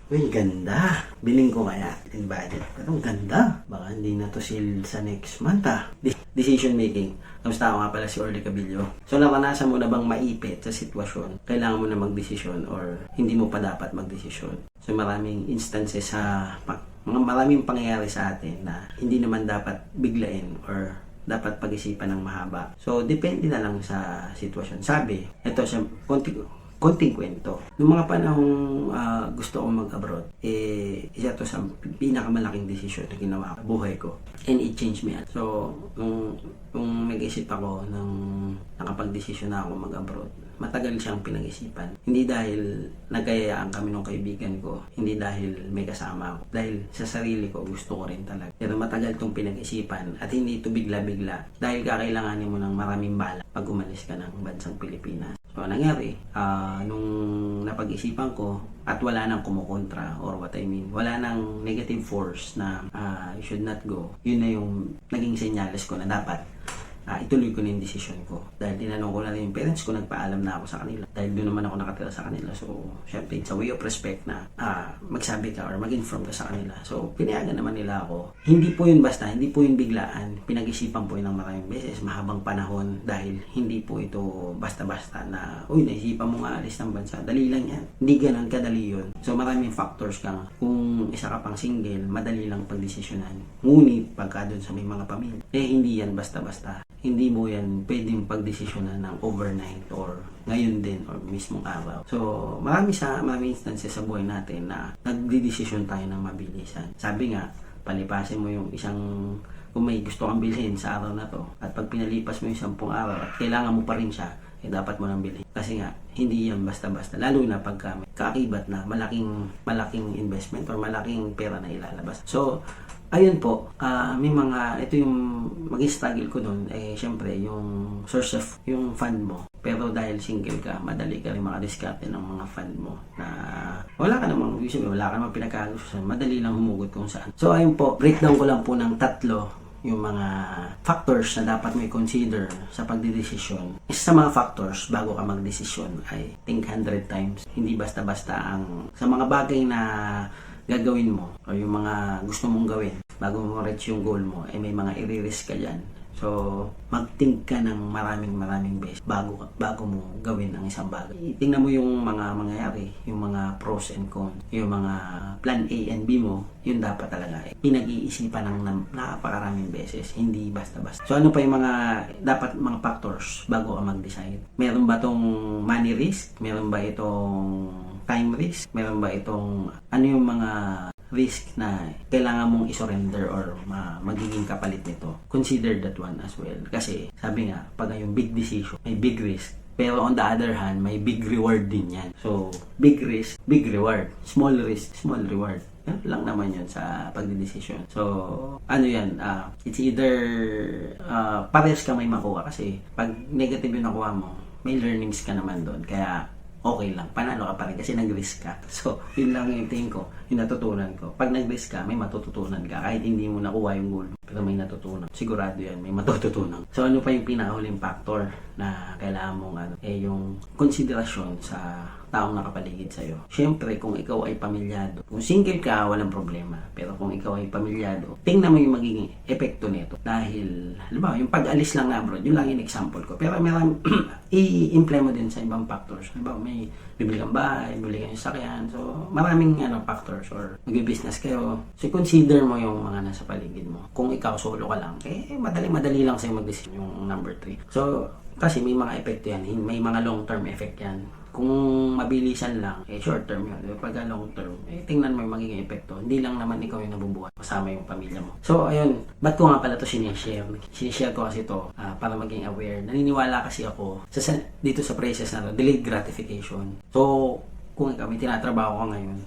Uy, ganda. Biling ko kaya in budget. Pero ang ganda. Baka hindi na to sale sa next month Decision making. Kamusta ako nga pala si Orly Cabillo. So naranasan mo na bang maipit sa sitwasyon? Kailangan mo na magdesisyon or hindi mo pa dapat magdesisyon? So maraming instances sa maraming pangyayari sa atin na hindi naman dapat biglain or dapat pag-isipan ng mahaba. So depende na lang sa sitwasyon. Sabi, ito siya, konting kwento. Noong mga panahong gusto kong mag-abroad, isa to sa pinakamalaking desisyon na ginawa ko buhay ko. And it changed me. So, nung nag-isip ako ng nakapag-desisyon na ako mag-abroad, matagal siyang pinag-isipan. Hindi dahil nagkayayaan kami ng kaibigan ko, hindi dahil may kasama ako. Dahil sa sarili ko, gusto ko rin talaga. Pero matagal itong pinag-isipan at hindi ito bigla-bigla dahil kakailanganin mo ng maraming bala pag umalis ka ng bansang Pilipinas. So, nangyari, nung napag-isipan ko at wala nang kumukontra or what I mean, wala nang negative force na you should not go, yun na yung naging senyales ko na dapat ituloy ko na yung decision ko. Dahil tinanong ko na rin yung parents ko, nagpaalam na ako sa kanila. Dahil doon naman ako nakatira sa kanila. So, syempre, it's a way of respect na magsabi ka or mag-inform ka sa kanila. So, pinayagan naman nila ako. Hindi po yun basta, hindi po yun biglaan. Pinag-isipan po yun ng maraming beses, mahabang panahon. Dahil hindi po ito basta-basta na, uy, naisipan mo nga alis ng bansa. Dali lang yan. Hindi ganun kadali yun. So, maraming factors kang, kung isa ka pang single, madali lang pagdesisyonan. Ngunit, pagka doon sa may mga pamilya, hindi yan basta-basta. Hindi mo yan pwedeng pagdesisyonan ng overnight or ngayon din or mismong araw. So, marami instances sa buhay natin na nagdidesisyon tayo ng mabilisan. Sabi nga, palipasin mo yung isang, kung may gusto kang bilhin sa araw na to, at pag pinalipas mo yung 10 araw at kailangan mo pa rin siya, dapat mo nang bilhin. Kasi nga, hindi yan basta-basta. Lalo na pagka may kaakibat na malaking investment or malaking pera na ilalabas. So, ayun po, ito yung maging struggle ko doon, syempre, yung source of, yung fund mo. Pero dahil single ka, madali ka rin makadiskarte ng mga fund mo na wala ka namang pinagkagustuhan, madali lang humugot kung saan. So, ayun po, breakdown ko lang po ng 3 yung mga factors na dapat mo i-consider sa pagdidesisyon. Isa sa mga factors bago ka magdesisyon ay think 100 times. Hindi basta-basta sa mga bagay na gagawin mo o yung mga gusto mong gawin bago mo reach yung goal mo, may mga i-risk ka dyan. So, mag-think ka ng maraming beses bago mo gawin ang isang bagay. Tingnan mo yung mga mangyayari, yung mga pros and cons, yung mga plan A and B mo, yun dapat talaga. Pinag-iisipan ng napakaraming beses, hindi basta-basta. So, ano pa yung mga factors bago ka mag-decide? Meron ba tong money risk? Meron ba itong time risk? Meron ba itong yung mga risk na kailangan mong isurrender or magiging kapalit nito? Consider that one as well. Kasi sabi nga, pag yung big decision, may big risk. Pero on the other hand, may big reward din yan. So, big risk, big reward. Small risk, small reward. Yan lang naman yun sa pagdidesisyon. So, it's either parehas ka may makuha kasi pag negative yung nakuha mo, may learnings ka naman doon. Kaya, okay lang, panalo ka pa rin kasi nag-risk ka. So, yun lang yung tingin ko, yung natutunan ko. Pag nag-risk ka, may matututunan ka. Kahit hindi mo nakuha yung goal, pero may natutunan. Sigurado yan, may matututunan. So, ano pa yung pinakahuling factor na kailangan mong yung konsiderasyon sa taong nakapaligid sa'yo. Siyempre, kung ikaw ay pamilyado, kung single ka, walang problema. Pero kung ikaw ay pamilyado, tingnan mo yung magiging epekto nito. Dahil, halimbawa, yung pag-alis lang abroad, yun lang yung example ko. Pero i-implement mo din sa ibang factors. Halimbawa, may bibili kang bahay, bibili kang sakyan. So, maraming factors or mag-business kayo. So, consider mo yung mga nasa paligid mo. Kung ikaw solo ka lang, madali lang sa'yo mag-decision yung number 3. So, kasi may mga epekto yan. May mga long-term effect yan. Kung mabilisan lang, short term yun. Pag long term, tingnan mo yung magiging epekto. Hindi lang naman ikaw yung nabubuhay, kasama yung pamilya mo. So, ayun. Ba't ko nga pala ito sinishare? Sinishare ko kasi ito para maging aware. Naniniwala kasi ako dito sa phrases na ito, delayed gratification. So, kung ikaw may tinatrabaho ka ngayon,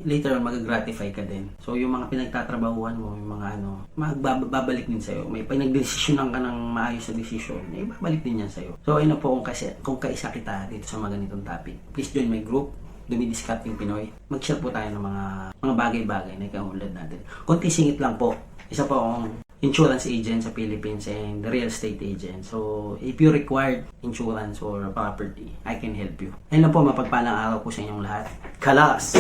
later on mag-gratify ka din. So, yung mga pinagtatrabahuan mo, yung mga babalik din sa'yo. May pinagdesisyonan ka ng maayos na desisyon, babalik din yan sa'yo. So, ayun po, kung kaisa kita dito sa mga ganitong topic, please join my group, Dumidiscarding Pinoy. Mag-share po tayo ng mga bagay-bagay na ikaulad natin. Konti singit lang po. Isa po akong insurance agent sa Philippines and the real estate agent. So, if you require insurance or property, I can help you. Ayun lang po, mapagpalang araw po sa inyong lahat. Kalas!